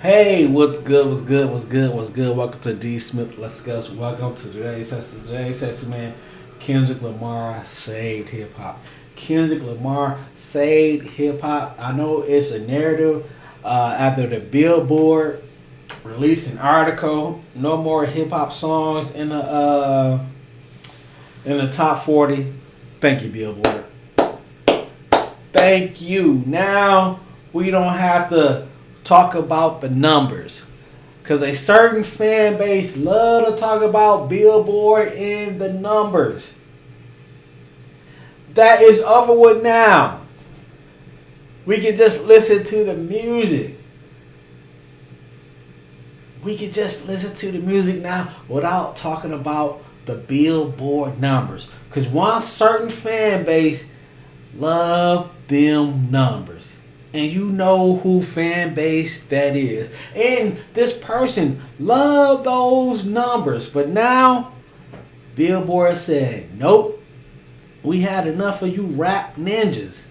Hey, what's good? What's good? What's good? What's good? Welcome to D Smith. Let's go. Welcome to today's session. Today's session, man. Kendrick Lamar saved hip hop. Kendrick Lamar saved hip hop. I know it's a narrative. After the Billboard released an article, no more hip hop songs in the top 40. Thank you, Billboard. Thank you. Now we don't have to talk about the numbers, because a certain fan base love to talk about Billboard and the numbers. That is over with now. We can just listen to the music. We can just listen to the music now without talking about the Billboard numbers, because one certain fan base love them numbers. And you know who fan base that is. And this person loved those numbers. But now, Billboard said, nope. We had enough of you rap ninjas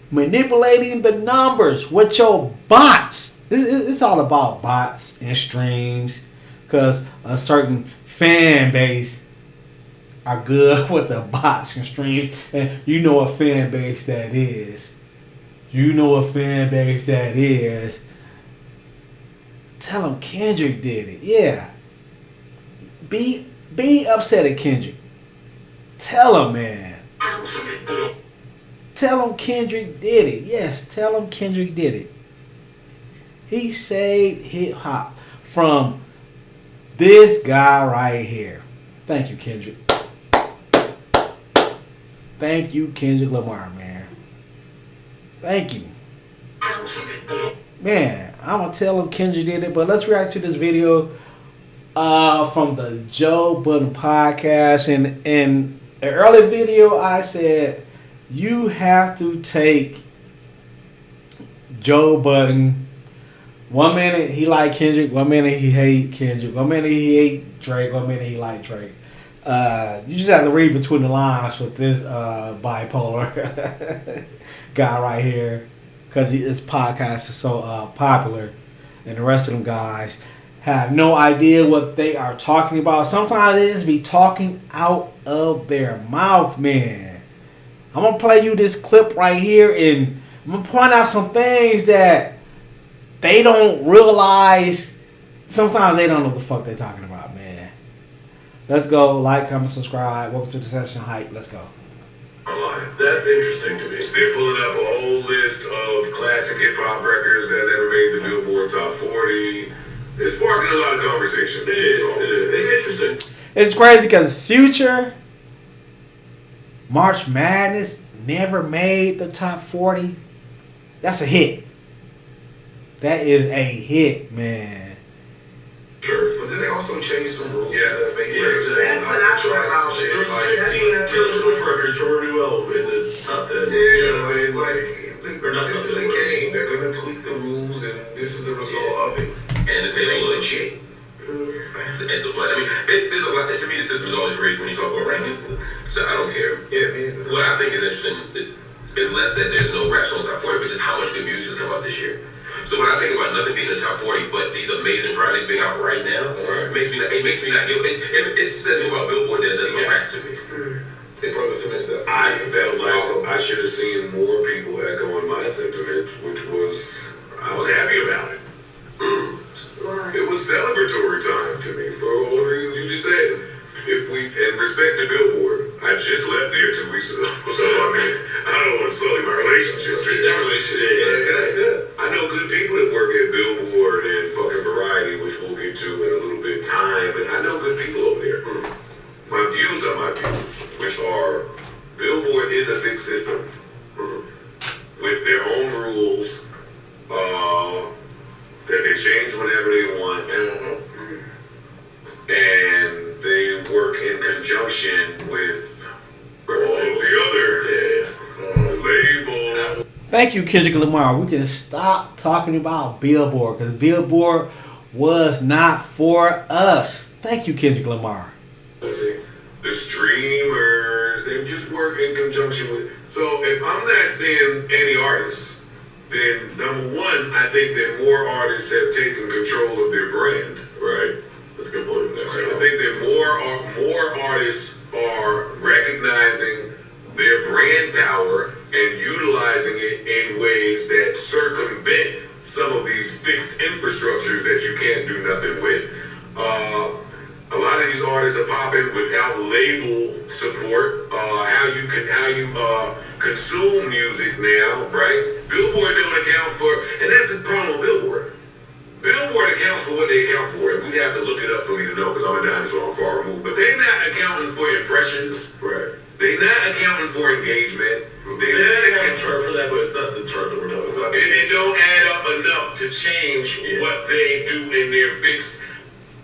manipulating the numbers with your bots. It's all about bots and streams. Because a certain fan base are good with the bots and streams. And you know what fan base that is. You know what fan base that is. Tell him Kendrick did it. Yeah. Be upset at Kendrick. Tell him, man. Tell him Kendrick did it. Yes, tell him Kendrick did it. He saved hip hop from this guy right here. Thank you, Kendrick. Thank you, Kendrick Lamar, man. Thank you. Man, I'm going to tell him Kendrick did it, but let's react to this video from the Budden Podcast. And in an early video, I said, you have to take Joe Budden. 1 minute he like Kendrick, 1 minute he hate Kendrick, 1 minute he hate Drake, 1 minute he like Drake. You just have to read between the lines with this bipolar guy right here, because his podcast is so popular, and the rest of them guys have no idea what they are talking about. Sometimes they just be talking out of their mouth, man. I'm gonna play you this clip right here, and I'm gonna point out some things that they don't realize. Sometimes they don't know what the fuck they're talking about, man. Let's go. Like, comment, subscribe. Welcome to the session. Hype. Let's go. Online. That's interesting to me. They're pulling up a whole list of classic hip hop records that never made the Billboard Top 40. It's sparking a lot of conversation. It is. It's interesting. It's crazy because Future, March Madness never made the top 40. That's a hit. That is a hit, man. Sure. But then they also changed some rules. Yes. That's what I'm talking about. There's like 15 Taylor Swift records from her new album in the top 10. This is the game. They're going to tweak the rules, and this is the result of it. And it ain't legit. There's a lot. To me, the system is always rigged when you talk about rankings. So I don't care. Yeah, what I think is interesting is less that there's no rap songs top 40, but just how much good music has come out this year. So when I think about nothing being in the top 40, but these amazing projects being out right now, it makes me not give it says about Billboard that it doesn't go back to me. They brought us that I felt like I should have seen more people echoing my sentiments, which was I was happy about it. It was celebratory time to me for all the reasons you just said. If we and respect to Billboard, I just left there 2 weeks ago, so I mean I don't want to sully my relationship. I know good people that work at Billboard and fucking Variety, which we'll get to in a little bit of time, and I know good people over there. My views are my views, which are Billboard is a fixed system with their own rules that they change whenever they want, and they work in conjunction with all of the other labels. Thank you, Kendrick Lamar. We can stop talking about Billboard, because Billboard was not for us. Thank you, Kendrick Lamar. The streamers, they just work in conjunction with. So if I'm not seeing any artists then number one, I think that more artists have taken control of their brand. Right. That's a good point. I think that more artists are recognizing their brand power and utilizing it in ways that circumvent some of these fixed infrastructures that you can't do nothing with. A lot of these artists are popping without label support. How you consume music now, right? Billboard don't account for, and that's the problem with Billboard. Billboard accounts for what they account for, and we'd have to look it up for me to know because I'm a dinosaur, I'm far removed. But they're not accounting for impressions. Right. They're not accounting for engagement. They're not accounting chart for that, but it's not the chart that we're talking about. And it don't add up enough to change what they do in their fixed.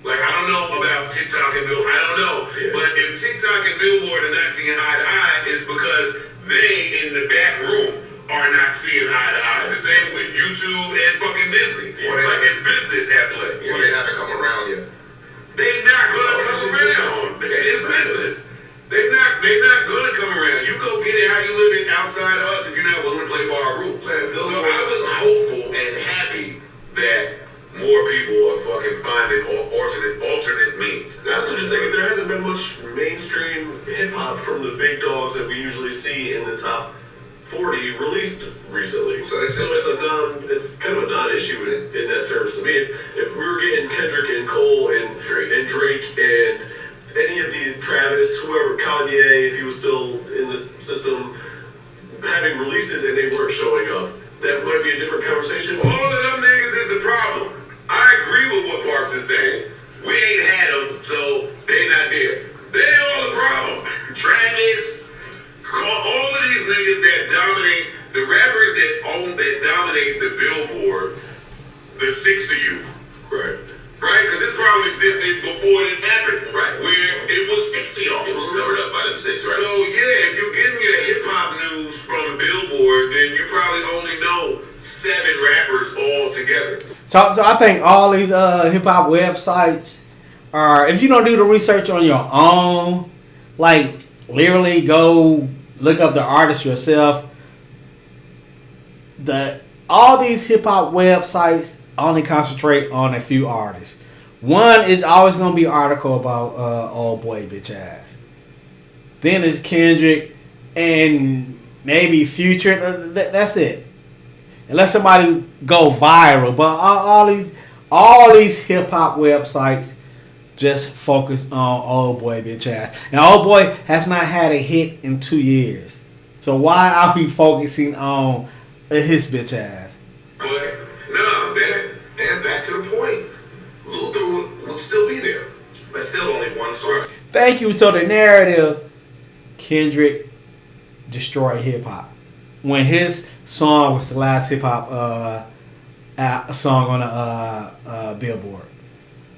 Like, I don't know about TikTok and Billboard. I don't know. Yeah. But if TikTok and Billboard are not seeing eye to eye, it's because they in the back room are not seeing eye to eye. The same with YouTube and fucking Disney. Yeah. Like, it's business at play. Yeah, they haven't come around yet. They're not gonna come around. It's business. They're not gonna come around. You go get it how you live it outside of us if you're not willing to play by our rules. So I was hopeful and happy that more people are fucking finding alternate means. I also just think that there hasn't been much mainstream hip hop from the big dogs that we usually see in the top 40 released recently. So it's kind of a non-issue in that terms to me. If we were getting Kendrick and Cole and Drake and any of the Travis, whoever, Kanye, if he was still in this system, having releases and they weren't showing up, that might be a different conversation. All of them niggas is the problem. I agree with what Parks is saying. We ain't had them, so they not there. They all the problem. Travis, all of these niggas that dominate, the rappers that dominate the Billboard, the six of you. Right. Right? Because this problem existed before this happened. Right. Where it was 60 y'all. It was covered up by them six, right? So yeah, if you're getting your hip hop news from Billboard, then you probably only know 7 rappers all together. So I think all these hip hop websites are, if you don't do the research on your own, like literally go look up the artist yourself. All these hip hop websites only concentrate on a few artists. One is always gonna be an article about old boy bitch ass. Then it's Kendrick and maybe Future. That's it. Unless somebody go viral, but all these hip hop websites just focus on old boy bitch ass, and old boy has not had a hit in 2 years. So why are we focusing on his bitch ass? But no, man, back to the point. Luther would still be there, but still only one song. Thank you. So the narrative, Kendrick destroyed hip hop. When his song was the last hip hop song on the Billboard.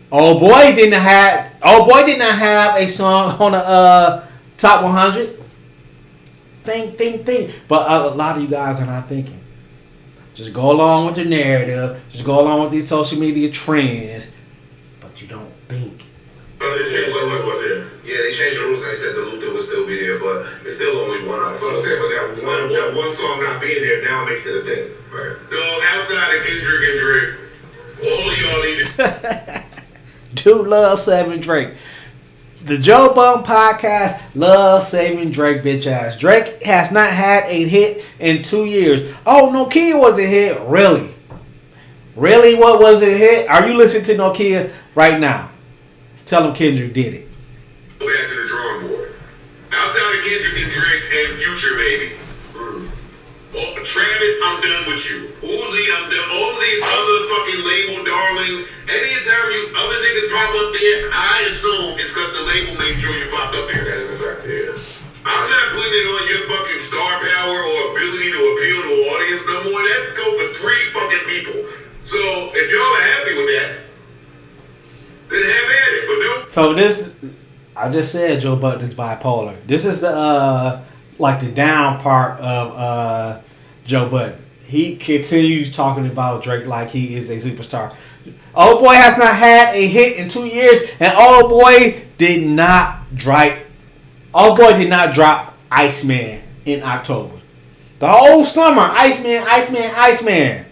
Old boy did not have a song on the top 100. Think. But a lot of you guys are not thinking. Just go along with the narrative. Just go along with these social media trends. But you don't think. Yeah, they changed the rules and they said the Luther would still be there, but it's still only one out of 4. But that one song not being there now makes it a thing. Right. No, outside of Kendrick and Drake, all y'all need to Dude love saving Drake. The Joe Budden Podcast loves saving Drake bitch ass. Drake has not had a hit in 2 years. Oh, Nokia was a hit? Really? Really, what was it a hit? Are you listening to Nokia right now? Tell him Kendrick did it. Go back to the drawing board. Outside of Kendrick and Drake and Future, baby. Travis, I'm done with you. Uzi, I'm done. All these other fucking label darlings. Anytime you other niggas pop up there, I assume it's because the label made sure you popped up there. That is a fact. Yeah. I'm not putting it on your fucking star power or ability to appeal to an audience no more. That goes for 3 fucking people. So if y'all are happy with that, then have at it. But don't. So this, I just said Joe Budden is bipolar. This is the like the down part of Joe Budden. He continues talking about Drake like he is a superstar. Old boy has not had a hit in 2 years, and old boy did not drop Iceman in October. The whole summer, Iceman, Iceman, Iceman.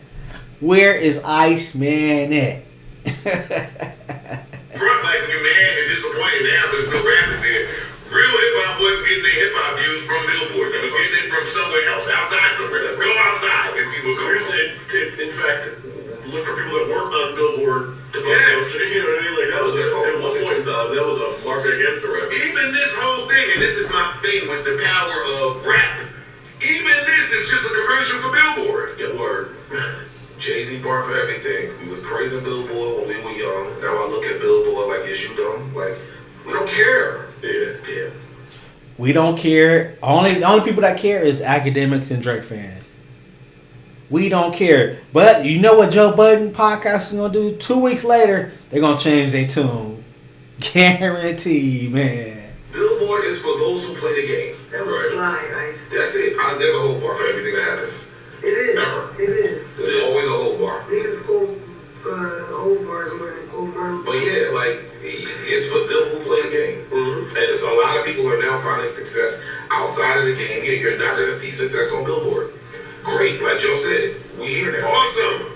Where is Iceman at? Front like you're mad and disappointed now because no rappers there. Real hip hop wasn't getting their hip hop views from Billboard. It was getting it from somewhere else, outside somewhere. Go outside and see what's going on. In fact, look for people that worked on Billboard. Yes. You know what I mean? Like that was at one point in time, that was a market against the rap. Even this whole thing, and this is my thing with the power of rap. Even this is just a commercial for Billboard. Yeah, word. Jay-Z barred for everything. We was praising Billboard when we were young. Now I look at Billboard like, is you dumb? Like, we don't care. Yeah. We don't care. The only people that care is academics and Drake fans. We don't care. But you know what Joe Budden Podcast is going to do? 2 weeks later, they're going to change their tune. Guaranteed, man. Billboard is for those who play the game. That was fly, Ice. That's it. There's a whole bar for everything that happens. It is. Never. It is. There's always a whole bar. Niggas go for whole bars where they go murder. But yeah, like, it's for them who play the game. Mm-hmm. And just a lot of people are now finding success outside of the game. Yeah, you're not going to see success on Billboard. Great. Like Joe said, we here now. Awesome.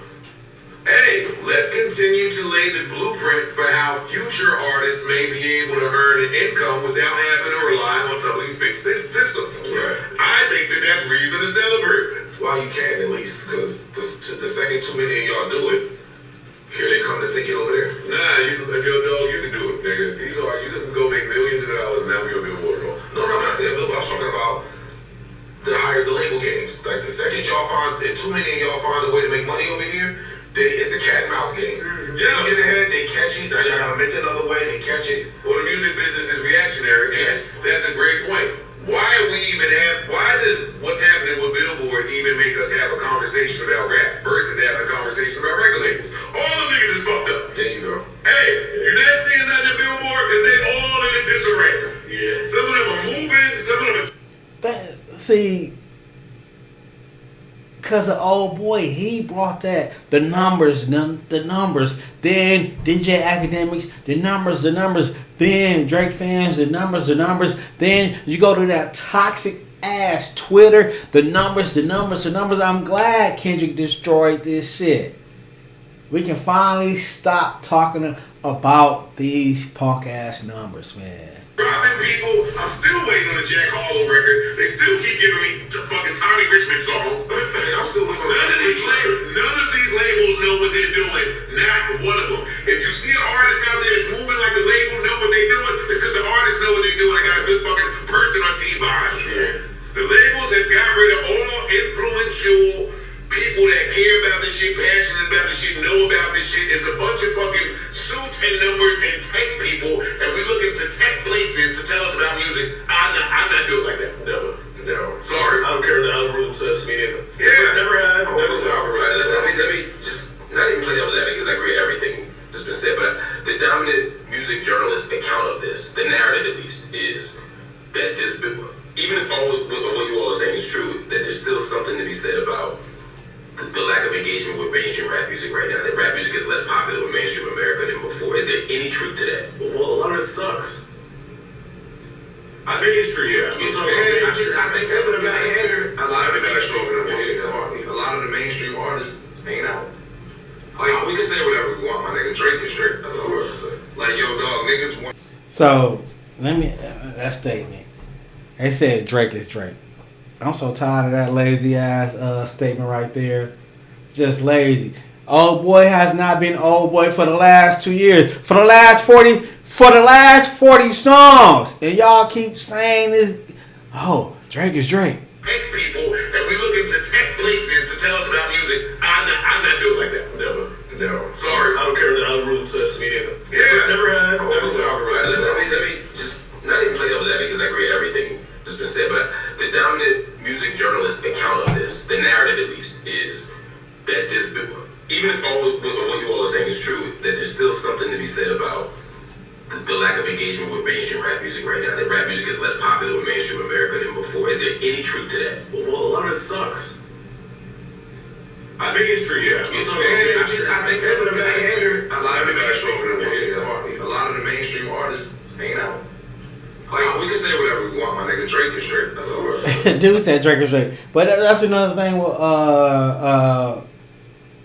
Hey, let's continue to lay the blueprint for how future artists may be able to earn an income without having to rely on some of these fixed systems. Right. I think that that's reason to celebrate. Well, you can at least, because the second too many of y'all do it, here they come to take it over there. Nah, you can do it, nigga. These are, you can go make millions of dollars now we're Billboard. No, I'm not saying Billboard. I'm talking about the label games. Like the second y'all find, too many of y'all find a way to make money over here, it's a cat and mouse game. Yeah. You get ahead, they catch it, now y'all gotta make another way, they catch it. Well, the music business is reactionary. Yes. That's a great point. Why does what's happening with Billboard even make us have a conversation about rap versus having a conversation about record labels? All the niggas is fucked up. There you go. Hey, you're not seeing nothing in Billboard because they all in a disarray. Yeah. Some of them are moving, some of them are... See, because of old boy, he brought that. The numbers. Then DJ Academics, the numbers. Then Drake fans, the numbers. Then you go to that toxic ass Twitter, the numbers. I'm glad Kendrick destroyed this shit. We can finally stop talking about these punk ass numbers, man. Robbing people. I'm still waiting on the Jack Harlow record. They still keep giving me fucking Tommy Richmond songs. I'm still waiting on none of these labels know what they're doing. Not one of them. If you see an artist out there that's moving like the label know what they're doing, it's because the artists know what they're doing. I got a good fucking person on team behind you. The labels have got rid of all influential people that care about this shit, passionate about this shit, know about this shit. It's a bunch of fucking suits and numbers and tech people, and we looking to tech places to tell us about music. I'm not doing like that. Never. No. Sorry. I don't care if the algorithm says me neither. Yeah. Never have. Never algorithm. Let me just not even play devil's advocate because I agree with everything that's been said, but the dominant music journalist account of this, the narrative at least, is that this, even if all of what you all are saying is true, that there's still something to be said about the lack of engagement with mainstream rap music right now. That rap music is less popular with mainstream America than before. Is there any truth to that? Well, a lot of it sucks. Mainstream, yeah. I think some of the a lot of the mainstream artists ain't out. Like, we can say whatever we want, my nigga. Drake is Drake. That's all I should say. Like, yo, dog, niggas want. So, that statement. They said Drake is Drake. I'm so tired of that lazy ass statement right there. Just lazy. Old boy has not been old boy for the last 2 years. For the last 40 songs. And y'all keep saying this. Oh, Drake is Drake. Tech people, and we looking to tech places to tell us about music. I'm not doing like that. Never. No. Sorry. I don't care if the algorithm says me neither. Yeah. Never have. Let me just not even play devil's advocate because I agree with everything that's been said, but the dominant music journalist account of this, the narrative at least, is that this, even if all of what you all are saying is true, that there's still something to be said about the lack of engagement with mainstream rap music right now. That rap music is less popular with mainstream America than before. Is there any truth to that? Well, a lot of it sucks. Mainstream, yeah. I think some of the a lot of the mainstream artists ain't out. Like, we can say whatever we want, my nigga. Drake is Drake. That's all we're saying. Dude said Drake is Drake. But that's another thing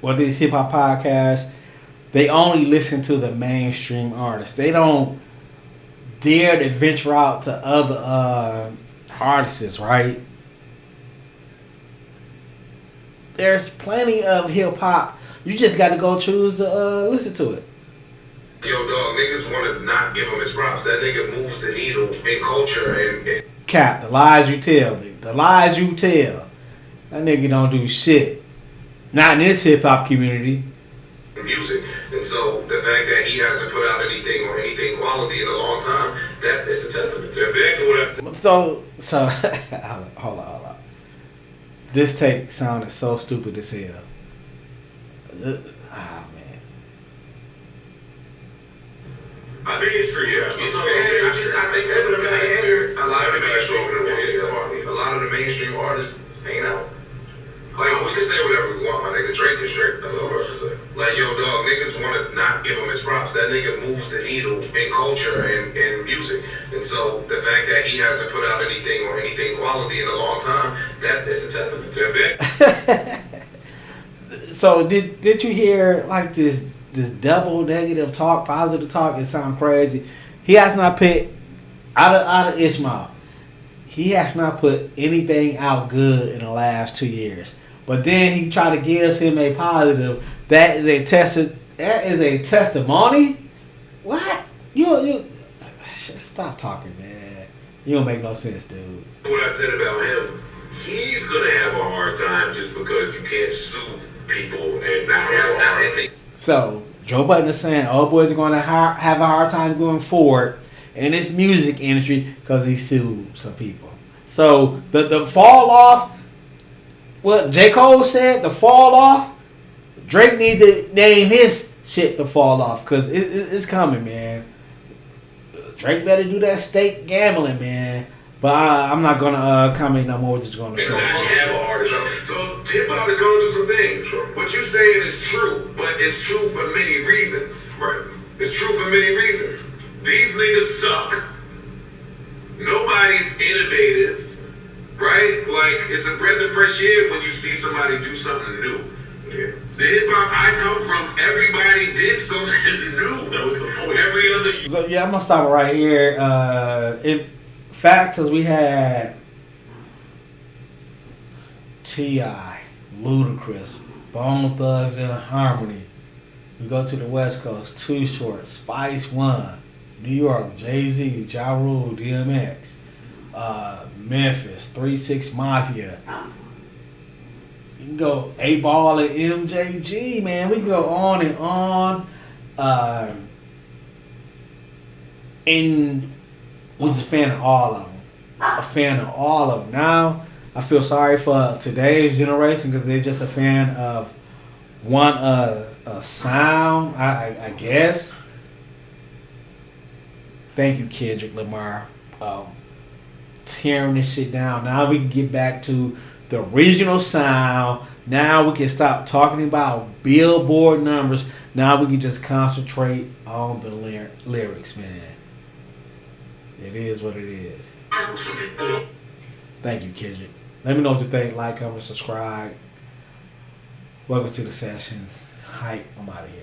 with these hip hop podcasts. They only listen to the mainstream artists. They don't dare to venture out to other artists, right? There's plenty of hip hop. You just got to go choose to listen to it. Yo, dog, niggas want to not give him his props. That nigga moves the needle in culture and Cap, the lies you tell. The lies you tell. That nigga don't do shit. Not in this hip hop community. music. And so the fact that he hasn't put out anything or anything quality in a long time, that is a testament to him. So hold on. This take sounded so stupid as hell. Man. I mainstream, yeah. I think some of the mainstream, a lot of the mainstream artists ain't out. Like, we can say whatever we want, my nigga. Drake is Drake. That's all I should say. Like, yo, dog, niggas want to not give him his props. That nigga moves the needle in culture and music. And so the fact that he hasn't put out anything or anything quality in a long time, that is a testament to him. So did you hear like this double negative talk, positive talk? It sounds crazy. He has not put out of Ishmael. He has not put anything out good in the last 2 years. But then he tried to give him a positive. That is a testimony. What? You stop talking, man. You don't make no sense, dude. What I said about him, he's gonna have a hard time just because you can't sue people and not have anything. So Joe Budden is saying old boys are gonna have a hard time going forward in this music industry because he sued some people. So the fall off, what J. Cole said, the fall off, Drake needs to name his shit to fall off because it's coming, man. Drake better do that stake gambling, man. But I'm not gonna comment no more. We're just gonna. They don't have an artist. So hip hop is going through some things. What you saying is true, but it's true for many reasons. Right. It's true for many reasons. These niggas suck. Nobody's innovative. Right? Like, it's a breath of fresh air when you see somebody do something new. Yeah. The hip hop I come from, everybody did something new. That was the point. Every other. So yeah, I'm gonna stop it right here. In fact, because we had T.I., Ludacris, Bone Thugs and Harmony. We go to the West Coast, Too Short, Spice One, New York, Jay-Z, Ja Rule, DMX, Memphis, 3-6 Mafia. You can go 8Ball and MJG, man. We can go on and on. And was a fan of all of them. Now, I feel sorry for today's generation because they're just a fan of one sound, I guess. Thank you, Kendrick Lamar. Tearing this shit down. Now we can get back to the original sound. Now we can stop talking about Billboard numbers. Now we can just concentrate on the lyrics, man. It is what it is. Thank you, Kendrick. Let me know what you think. Like, comment, subscribe. Welcome to the session. Hype. I'm out of here.